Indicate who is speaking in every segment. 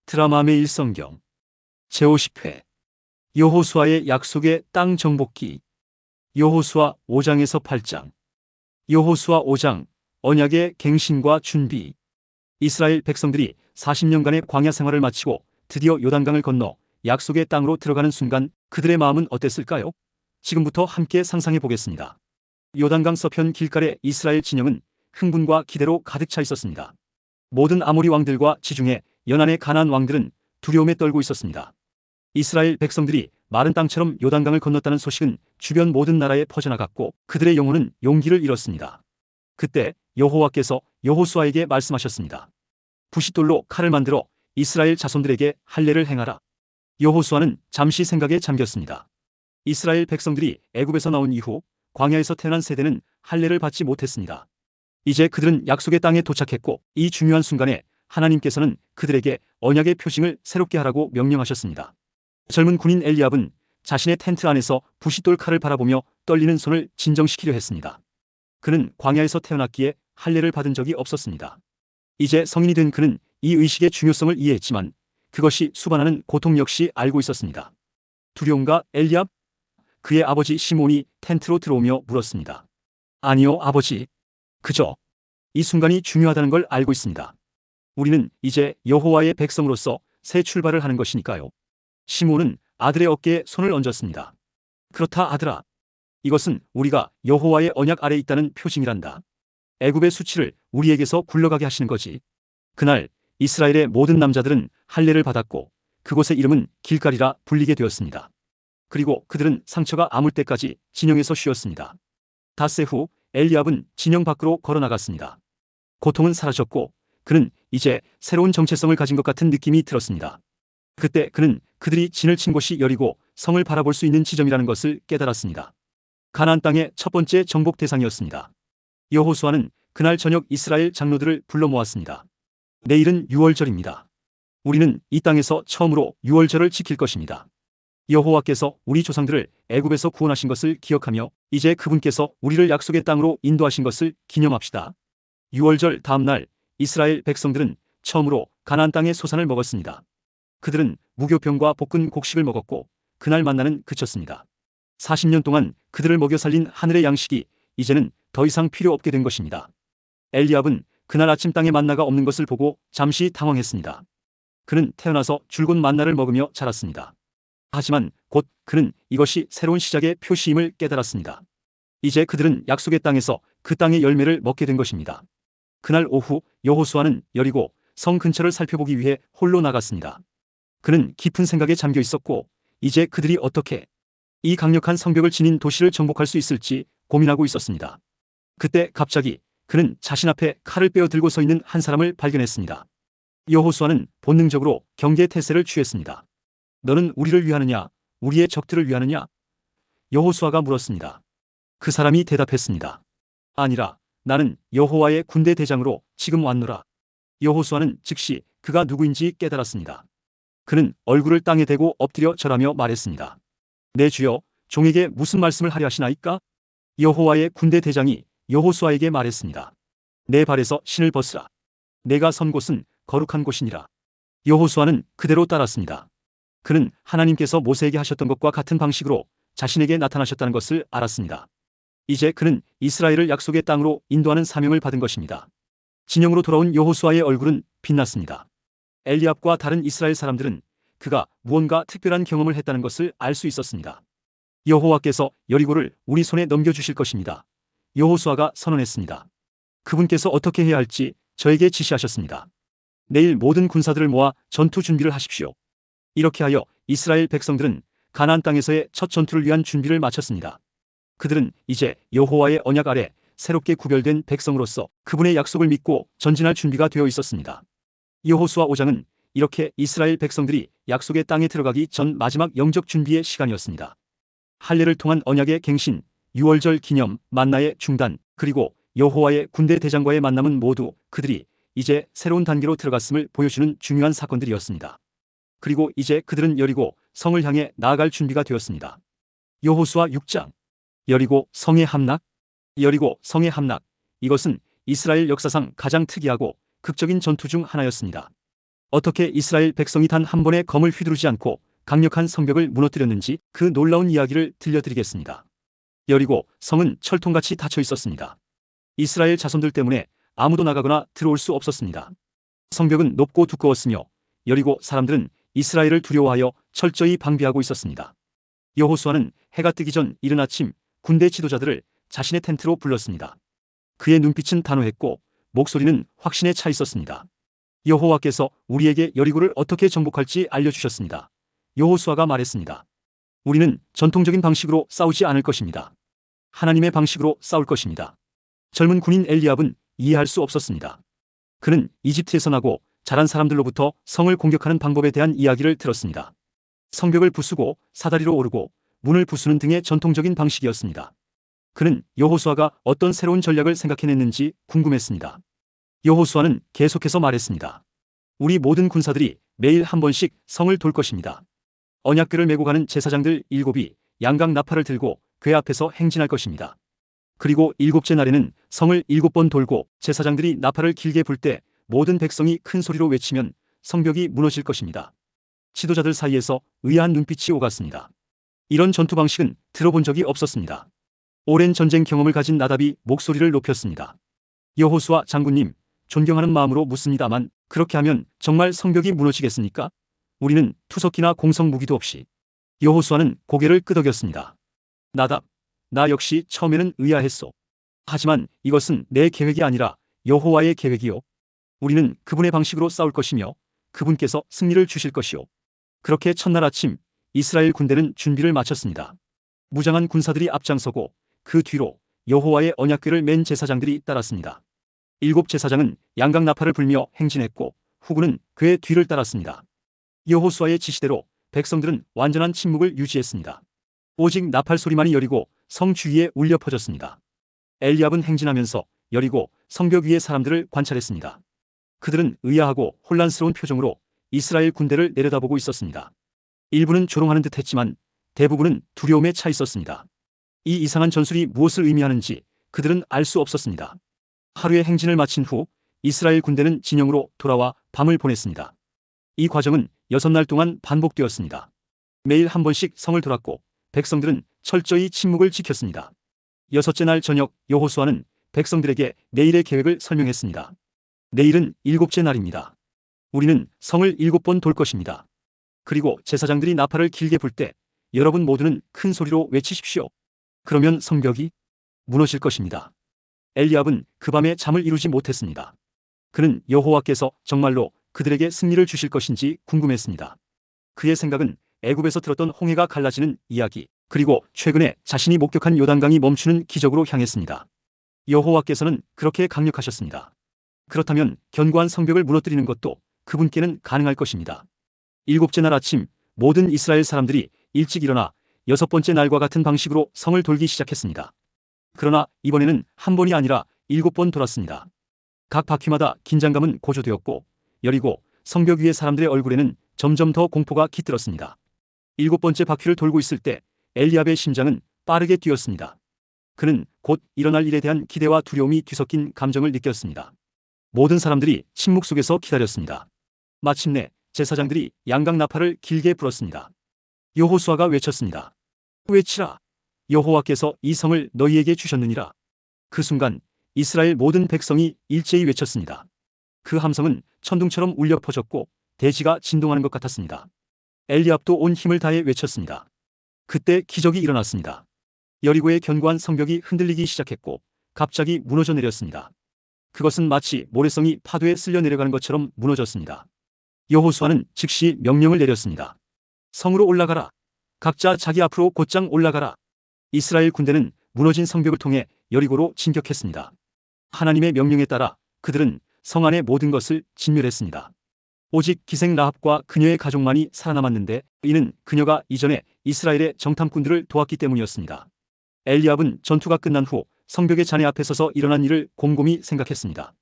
Speaker 1: 드라마 매일 성경 제50회 여호수아의 약속의 땅 정복기. 여호수아 5장에서 8장. 여호수아 5장 언약의 갱신과 준비. 이스라엘 백성들이 40년간의 광야 생활을 마치고 드디어 요단강을 건너 약속의 땅으로 들어가는 순간 그들의 마음은 어땠을까요? 지금부터 함께 상상해 보겠습니다. 요단강 서편 길가의 이스라엘 진영은 흥분과 기대로 가득 차 있었습니다. 모든 아모리 왕들과 지중해 연안의 가나안 왕들은 두려움에 떨고 있었습니다. 이스라엘 백성들이 마른 땅처럼 요단강을 건넜다는 소식은 주변 모든 나라에 퍼져나갔고 그들의 영혼은 용기를 잃었습니다. 그때 여호와께서 여호수아에게 말씀하셨습니다. 부싯돌로 칼을 만들어 이스라엘 자손들에게 할례를 행하라. 여호수아는 잠시 생각에 잠겼습니다. 이스라엘 백성들이 애굽에서 나온 이후 광야에서 태어난 세대는 할례를 받지 못했습니다. 이제 그들은 약속의 땅에 도착했고 이 중요한 순간에 하나님께서는 그들에게 언약의 표징을 새롭게 하라고 명령하셨습니다. 젊은 군인 엘리압은 자신의 텐트 안에서 부싯돌 칼을 바라보며 떨리는 손을 진정시키려 했습니다. 그는 광야에서 태어났기에 할례를 받은 적이 없었습니다. 이제 성인이 된 그는 이 의식의 중요성을 이해했지만 그것이 수반하는 고통 역시 알고 있었습니다. 두려움과 엘리압? 그의 아버지 시몬이 텐트로 들어오며 물었습니다. 아니요, 아버지. 그저 이 순간이 중요하다는 걸 알고 있습니다. 우리는 이제 여호와의 백성으로서 새 출발을 하는 것이니까요. 시몬은 아들의 어깨에 손을 얹었습니다. 그렇다 아들아. 이것은 우리가 여호와의 언약 아래 있다는 표징이란다. 애굽의 수치를 우리에게서 굴러가게 하시는 거지. 그날 이스라엘의 모든 남자들은 할례를 받았고 그곳의 이름은 길갈이라 불리게 되었습니다. 그리고 그들은 상처가 아물 때까지 진영에서 쉬었습니다. 닷새 후 엘리압은 진영 밖으로 걸어나갔습니다. 고통은 사라졌고 그는 이제 새로운 정체성을 가진 것 같은 느낌이 들었습니다. 그때 그는 그들이 진을 친 곳이 여리고 성을 바라볼 수 있는 지점이라는 것을 깨달았습니다. 가나안 땅의 첫 번째 정복 대상이었습니다. 여호수아는 그날 저녁 이스라엘 장로들을 불러 모았습니다. 내일은 유월절입니다. 우리는 이 땅에서 처음으로 유월절을 지킬 것입니다. 여호와께서 우리 조상들을 애굽에서 구원하신 것을 기억하며 이제 그분께서 우리를 약속의 땅으로 인도하신 것을 기념합시다. 유월절 다음 날 이스라엘 백성들은 처음으로 가나안 땅의 소산을 먹었습니다. 그들은 무교병과 볶은 곡식을 먹었고 그날 만나는 그쳤습니다. 40년 동안 그들을 먹여 살린 하늘의 양식이 이제는 더 이상 필요 없게 된 것입니다. 엘리압은 그날 아침 땅에 만나가 없는 것을 보고 잠시 당황했습니다. 그는 태어나서 줄곧 만나를 먹으며 자랐습니다. 하지만 곧 그는 이것이 새로운 시작의 표시임을 깨달았습니다. 이제 그들은 약속의 땅에서 그 땅의 열매를 먹게 된 것입니다. 그날 오후 여호수아는 여리고 성 근처를 살펴보기 위해 홀로 나갔습니다. 그는 깊은 생각에 잠겨 있었고 이제 그들이 어떻게 이 강력한 성벽을 지닌 도시를 정복할 수 있을지 고민하고 있었습니다. 그때 갑자기 그는 자신 앞에 칼을 빼어 들고 서 있는 한 사람을 발견했습니다. 여호수아는 본능적으로 경계 태세를 취했습니다. 너는 우리를 위하느냐, 우리의 적들을 위하느냐? 여호수아가 물었습니다. 그 사람이 대답했습니다. 아니라 나는 여호와의 군대 대장으로 지금 왔노라. 여호수아는 즉시 그가 누구인지 깨달았습니다. 그는 얼굴을 땅에 대고 엎드려 절하며 말했습니다. 내 주여, 종에게 무슨 말씀을 하려 하시나이까? 여호와의 군대 대장이 여호수아에게 말했습니다. 내 발에서 신을 벗으라. 내가 선 곳은 거룩한 곳이니라. 여호수아는 그대로 따랐습니다. 그는 하나님께서 모세에게 하셨던 것과 같은 방식으로 자신에게 나타나셨다는 것을 알았습니다. 이제 그는 이스라엘을 약속의 땅으로 인도하는 사명을 받은 것입니다. 진영으로 돌아온 여호수아의 얼굴은 빛났습니다. 엘리압과 다른 이스라엘 사람들은 그가 무언가 특별한 경험을 했다는 것을 알 수 있었습니다. 여호와께서 여리고를 우리 손에 넘겨주실 것입니다. 여호수아가 선언했습니다. 그분께서 어떻게 해야 할지 저에게 지시하셨습니다. 내일 모든 군사들을 모아 전투 준비를 하십시오. 이렇게 하여 이스라엘 백성들은 가나안 땅에서의 첫 전투를 위한 준비를 마쳤습니다. 그들은 이제 여호와의 언약 아래 새롭게 구별된 백성으로서 그분의 약속을 믿고 전진할 준비가 되어 있었습니다. 여호수아 5장은 이렇게 이스라엘 백성들이 약속의 땅에 들어가기 전 마지막 영적 준비의 시간이었습니다. 할례를 통한 언약의 갱신, 유월절 기념, 만나의 중단, 그리고 여호와의 군대 대장과의 만남은 모두 그들이 이제 새로운 단계로 들어갔음을 보여주는 중요한 사건들이었습니다. 그리고 이제 그들은 여리고 성을 향해 나아갈 준비가 되었습니다. 여호수아 6장. 여리고 성의 함락. 여리고 성의 함락. 이것은 이스라엘 역사상 가장 특이하고 극적인 전투 중 하나였습니다. 어떻게 이스라엘 백성이 단 한 번의 검을 휘두르지 않고 강력한 성벽을 무너뜨렸는지 그 놀라운 이야기를 들려드리겠습니다. 여리고 성은 철통같이 닫혀 있었습니다. 이스라엘 자손들 때문에 아무도 나가거나 들어올 수 없었습니다. 성벽은 높고 두꺼웠으며 여리고 사람들은 이스라엘을 두려워하여 철저히 방비하고 있었습니다. 여호수아는 해가 뜨기 전 이른 아침 군대 지도자들을 자신의 텐트로 불렀습니다. 그의 눈빛은 단호했고 목소리는 확신에 차 있었습니다. 여호와께서 우리에게 여리고를 어떻게 정복할지 알려주셨습니다. 여호수아가 말했습니다. 우리는 전통적인 방식으로 싸우지 않을 것입니다. 하나님의 방식으로 싸울 것입니다. 젊은 군인 엘리압은 이해할 수 없었습니다. 그는 이집트에서 나고 자란 사람들로부터 성을 공격하는 방법에 대한 이야기를 들었습니다. 성벽을 부수고 사다리로 오르고 문을 부수는 등의 전통적인 방식이었습니다. 그는 여호수아가 어떤 새로운 전략을 생각해냈는지 궁금했습니다. 여호수아는 계속해서 말했습니다. 우리 모든 군사들이 매일 한 번씩 성을 돌 것입니다. 언약궤를 메고 가는 제사장들 7이 양각 나팔을 들고 궤 앞에서 행진할 것입니다. 그리고 7째 날에는 성을 7번 돌고 제사장들이 나팔을 길게 불 때 모든 백성이 큰 소리로 외치면 성벽이 무너질 것입니다. 지도자들 사이에서 의아한 눈빛이 오갔습니다. 이런 전투 방식은 들어본 적이 없었습니다. 오랜 전쟁 경험을 가진 나답이 목소리를 높였습니다. 여호수아 장군님, 존경하는 마음으로 묻습니다만 그렇게 하면 정말 성벽이 무너지겠습니까? 우리는 투석기나 공성 무기도 없이. 여호수아는 고개를 끄덕였습니다. 나답, 나 역시 처음에는 의아했소. 하지만 이것은 내 계획이 아니라 여호와의 계획이요. 우리는 그분의 방식으로 싸울 것이며 그분께서 승리를 주실 것이요. 그렇게 첫날 아침 이스라엘 군대는 준비를 마쳤습니다. 무장한 군사들이 앞장서고 그 뒤로 여호와의 언약궤를 맨 제사장들이 따랐습니다. 7 제사장은 양각 나팔을 불며 행진했고 후군은 궤 뒤를 따랐습니다. 여호수아의 지시대로 백성들은 완전한 침묵을 유지했습니다. 오직 나팔 소리만이 여리고 성 주위에 울려 퍼졌습니다. 엘리압은 행진하면서 여리고 성벽 위의 사람들을 관찰했습니다. 그들은 의아하고 혼란스러운 표정으로 이스라엘 군대를 내려다보고 있었습니다. 일부는 조롱하는 듯 했지만 대부분은 두려움에 차 있었습니다. 이 이상한 전술이 무엇을 의미하는지 그들은 알 수 없었습니다. 하루의 행진을 마친 후 이스라엘 군대는 진영으로 돌아와 밤을 보냈습니다. 이 과정은 6날 동안 반복되었습니다. 매일 한 번씩 성을 돌았고 백성들은 철저히 침묵을 지켰습니다. 6째 날 저녁 여호수아는 백성들에게 내일의 계획을 설명했습니다. 내일은 7째 날입니다. 우리는 성을 7번 돌 것입니다. 그리고 제사장들이 나팔을 길게 불 때 여러분 모두는 큰 소리로 외치십시오. 그러면 성벽이 무너질 것입니다. 엘리압은 그 밤에 잠을 이루지 못했습니다. 그는 여호와께서 정말로 그들에게 승리를 주실 것인지 궁금했습니다. 그의 생각은 애굽에서 들었던 홍해가 갈라지는 이야기, 그리고 최근에 자신이 목격한 요단강이 멈추는 기적으로 향했습니다. 여호와께서는 그렇게 강력하셨습니다. 그렇다면 견고한 성벽을 무너뜨리는 것도 그분께는 가능할 것입니다. 7째 날 아침 모든 이스라엘 사람들이 일찍 일어나 6번째 날과 같은 방식으로 성을 돌기 시작했습니다. 그러나 이번에는 한 번이 아니라 7번 돌았습니다. 각 바퀴마다 긴장감은 고조되었고 여리고 성벽 위의 사람들의 얼굴에는 점점 더 공포가 깃들었습니다. 7번째 바퀴를 돌고 있을 때 엘리압의 심장은 빠르게 뛰었습니다. 그는 곧 일어날 일에 대한 기대와 두려움이 뒤섞인 감정을 느꼈습니다. 모든 사람들이 침묵 속에서 기다렸습니다. 마침내 제사장들이 양각 나팔을 길게 불었습니다. 여호수아가 외쳤습니다. 외치라. 여호와께서 이 성을 너희에게 주셨느니라. 그 순간 이스라엘 모든 백성이 일제히 외쳤습니다. 그 함성은 천둥처럼 울려 퍼졌고 대지가 진동하는 것 같았습니다. 엘리압도 온 힘을 다해 외쳤습니다. 그때 기적이 일어났습니다. 여리고의 견고한 성벽이 흔들리기 시작했고 갑자기 무너져 내렸습니다. 그것은 마치 모래성이 파도에 쓸려 내려가는 것처럼 무너졌습니다. 여호수아는 즉시 명령을 내렸습니다. 성으로 올라가라. 각자 자기 앞으로 곧장 올라가라. 이스라엘 군대는 무너진 성벽을 통해 여리고로 진격했습니다. 하나님의 명령에 따라 그들은 성 안의 모든 것을 진멸했습니다. 오직 기생 라합과 그녀의 가족만이 살아남았는데 이는 그녀가 이전에 이스라엘의 정탐꾼들을 도왔기 때문이었습니다. 엘리압은 전투가 끝난 후 성벽의 잔해 앞에 서서 일어난 일을 곰곰이 생각했습니다.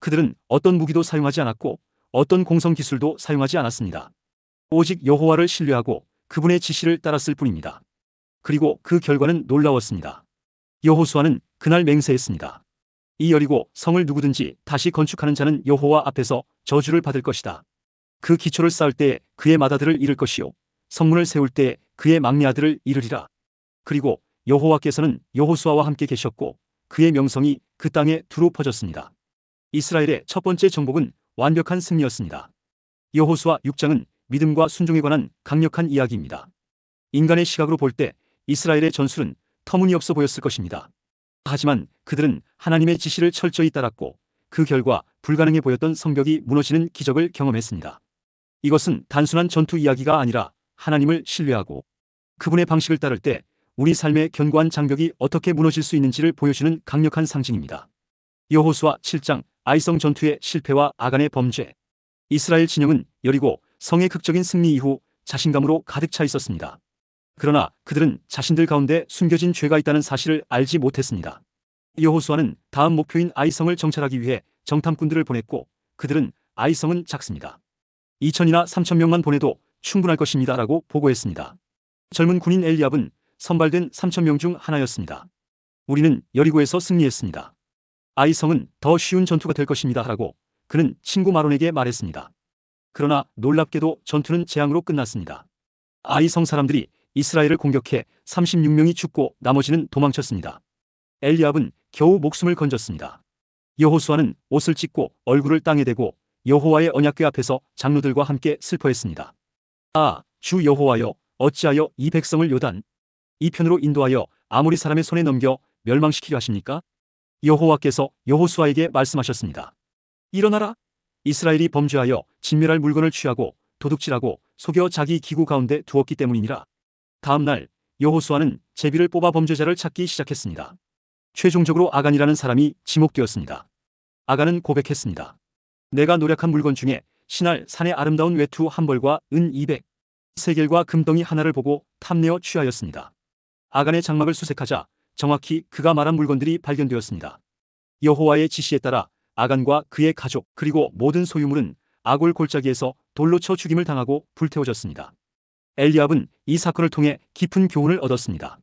Speaker 1: 그들은 어떤 무기도 사용하지 않았고 어떤 공성 기술도 사용하지 않았습니다. 오직 여호와를 신뢰하고 그분의 지시를 따랐을 뿐입니다. 그리고 그 결과는 놀라웠습니다. 여호수아는 그날 맹세했습니다. 이 여리고 성을 누구든지 다시 건축하는 자는 여호와 앞에서 저주를 받을 것이다. 그 기초를 쌓을 때에 그의 맏아들을 잃을 것이요 성문을 세울 때에 그의 막내 아들을 잃으리라. 그리고 여호와께서는 여호수아와 함께 계셨고 그의 명성이 그 땅에 두루 퍼졌습니다. 이스라엘의 첫 번째 정복은 완벽한 승리였습니다. 여호수아 6장은 믿음과 순종에 관한 강력한 이야기입니다. 인간의 시각으로 볼 때 이스라엘의 전술은 터무니없어 보였을 것입니다. 하지만 그들은 하나님의 지시를 철저히 따랐고 그 결과 불가능해 보였던 성벽이 무너지는 기적을 경험했습니다. 이것은 단순한 전투 이야기가 아니라 하나님을 신뢰하고 그분의 방식을 따를 때 우리 삶의 견고한 장벽이 어떻게 무너질 수 있는지를 보여주는 강력한 상징입니다. 여호수아 7장 아이성 전투의 실패와 아간의 범죄. 이스라엘 진영은 여리고 성의 극적인 승리 이후 자신감으로 가득 차 있었습니다. 그러나 그들은 자신들 가운데 숨겨진 죄가 있다는 사실을 알지 못했습니다. 여호수아는 다음 목표인 아이성을 정찰하기 위해 정탐꾼들을 보냈고 그들은 아이성은 작습니다. 2천이나 3천 명만 보내도 충분할 것입니다 라고 보고했습니다. 젊은 군인 엘리압은 선발된 3천 명 중 하나였습니다. 우리는 여리고에서 승리했습니다. 아이성은 더 쉬운 전투가 될 것입니다 라고 그는 친구 마론에게 말했습니다. 그러나 놀랍게도 전투는 재앙으로 끝났습니다. 아이성 사람들이 이스라엘을 공격해 36명이 죽고 나머지는 도망쳤습니다. 엘리압은 겨우 목숨을 건졌습니다. 여호수아는 옷을 찢고 얼굴을 땅에 대고 여호와의 언약궤 앞에서 장로들과 함께 슬퍼했습니다. 아, 주 여호와여, 어찌하여 이 백성을 요단 이 편으로 인도하여 아모리 사람의 손에 넘겨 멸망시키려 하십니까? 여호와께서 여호수아에게 말씀하셨습니다. 일어나라. 이스라엘이 범죄하여 진멸할 물건을 취하고 도둑질하고 속여 자기 기구 가운데 두었기 때문이니라. 다음 날 여호수아는 제비를 뽑아 범죄자를 찾기 시작했습니다. 최종적으로 아간이라는 사람이 지목되었습니다. 아간은 고백했습니다. 내가 노력한 물건 중에 신할 산의 아름다운 외투 한 벌과 은 200세겔과 금덩이 하나를 보고 탐내어 취하였습니다. 아간의 장막을 수색하자 정확히 그가 말한 물건들이 발견되었습니다. 여호와의 지시에 따라 아간과 그의 가족 그리고 모든 소유물은 아골 골짜기에서 돌로 쳐 죽임을 당하고 불태워졌습니다. 엘리압은 이 사건을 통해 깊은 교훈을 얻었습니다.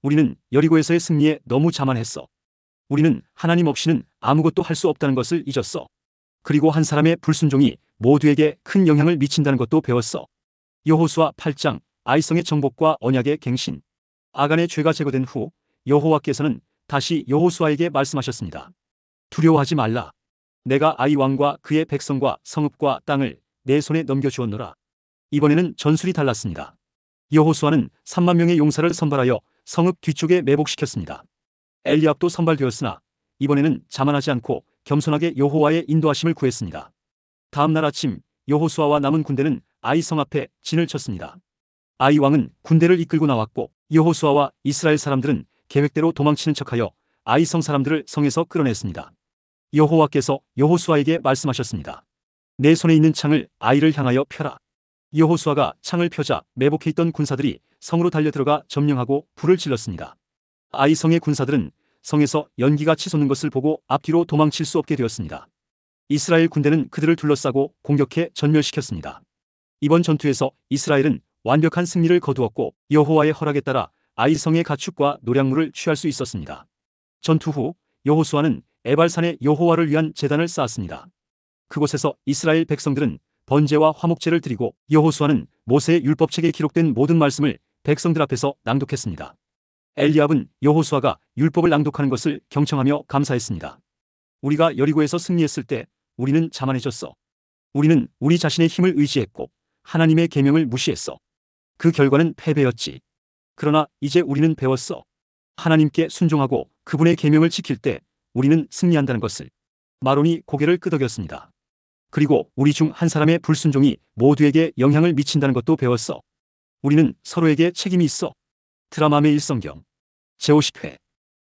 Speaker 1: 우리는 여리고에서의 승리에 너무 자만했어. 우리는 하나님 없이는 아무것도 할 수 없다는 것을 잊었어. 그리고 한 사람의 불순종이 모두에게 큰 영향을 미친다는 것도 배웠어. 여호수아 8장 아이성의 정복과 언약의 갱신. 아간의 죄가 제거된 후 여호와께서는 다시 여호수아에게 말씀하셨습니다. 두려워하지 말라. 내가 아이 왕과 그의 백성과 성읍과 땅을 내 손에 넘겨주었노라. 이번에는 전술이 달랐습니다. 여호수아는 3만 명의 용사를 선발하여 성읍 뒤쪽에 매복시켰습니다. 엘리압도 선발되었으나 이번에는 자만하지 않고 겸손하게 여호와의 인도하심을 구했습니다. 다음 날 아침 여호수아와 남은 군대는 아이성 앞에 진을 쳤습니다. 아이 왕은 군대를 이끌고 나왔고 여호수아와 이스라엘 사람들은 계획대로 도망치는 척하여 아이성 사람들을 성에서 끌어냈습니다. 여호와께서 여호수아에게 말씀하셨습니다. 내 손에 있는 창을 아이를 향하여 펴라. 여호수아가 창을 펴자 매복해 있던 군사들이 성으로 달려들어가 점령하고 불을 질렀습니다. 아이성의 군사들은 성에서 연기가 치솟는 것을 보고 앞뒤로 도망칠 수 없게 되었습니다. 이스라엘 군대는 그들을 둘러싸고 공격해 전멸시켰습니다. 이번 전투에서 이스라엘은 완벽한 승리를 거두었고 여호와의 허락에 따라 아이성의 가축과 노량물을 취할 수 있었습니다. 전투 후 여호수아는 에발산에 여호와를 위한 제단을 쌓았습니다. 그곳에서 이스라엘 백성들은 번제와 화목제를 드리고 여호수아는 모세의 율법책에 기록된 모든 말씀을 백성들 앞에서 낭독했습니다. 엘리압은 여호수아가 율법을 낭독하는 것을 경청하며 감사했습니다. 우리가 여리고에서 승리했을 때 우리는 자만해졌어. 우리는 우리 자신의 힘을 의지했고 하나님의 계명을 무시했어. 그 결과는 패배였지. 그러나 이제 우리는 배웠어. 하나님께 순종하고 그분의 계명을 지킬 때 우리는 승리한다는 것을. 마론이 고개를 끄덕였습니다. 그리고 우리 중 한 사람의 불순종이 모두에게 영향을 미친다는 것도 배웠어. 우리는 서로에게 책임이 있어. 드라마의 일성경 제50회